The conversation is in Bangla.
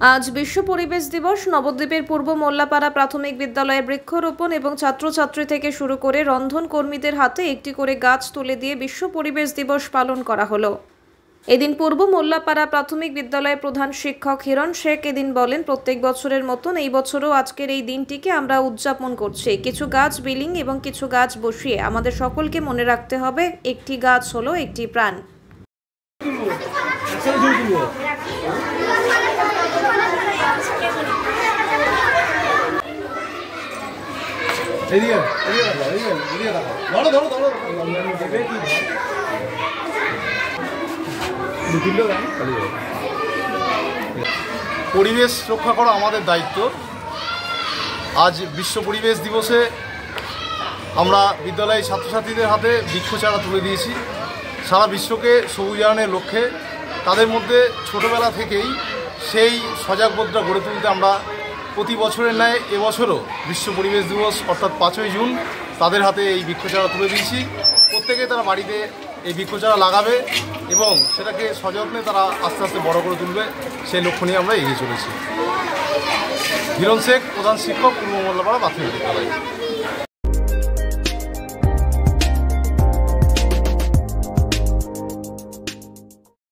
আজ বিশ্ব পরিবেশ দিবস। নবদ্বীপের পূর্ব মোল্লাপাড়া প্রাথমিক বিদ্যালয়ে বৃক্ষরোপণ এবং ছাত্রছাত্রী থেকে শুরু করে রন্ধন কর্মীদের হাতে একটি করে গাছ তুলে দিয়ে বিশ্ব পরিবেশ দিবস পালন করা হলো। এদিন পূর্ব মোল্লাপাড়া প্রাথমিক বিদ্যালয়ের প্রধান শিক্ষক হিরণ শেখ এদিন বলেন, প্রত্যেক বছরের মতন এই বছরও আজকের এই দিনটিকে আমরা উদযাপন করছি। কিছু গাছ বিলিং এবং কিছু গাছ বসিয়ে আমাদের সকলকে মনে রাখতে হবে, একটি গাছ হলো একটি প্রাণ। পরিবেশ রক্ষা করা আমাদের দায়িত্ব। আজ বিশ্ব পরিবেশ দিবসে আমরা বিদ্যালয়ের ছাত্রছাত্রীদের হাতে বৃক্ষচারা তুলে দিয়েছি। সারা বিশ্বকে সবুজায়নের লক্ষ্যে তাদের মধ্যে ছোটোবেলা থেকেই সেই সজাগবোধটা গড়ে তুলতে আমরা প্রতি বছরের ন্যায় এবছরও বিশ্ব পরিবেশ দিবস অর্থাৎ 5ই জুন তাদের হাতে এই বৃক্ষচারা তুলে দিয়েছি। প্রত্যেকে তারা বাড়িতে এই বৃক্ষচারা লাগাবে এবং সেটাকে সযত্নে তারা আস্তে আস্তে বড় করে তুলবে, সেই লক্ষ্য নিয়ে আমরা এগিয়ে চলেছি। হিরণ শেখ, প্রধান শিক্ষক, পূর্ব মোল্লাপাড়া প্রাথমিক বিদ্যালয়।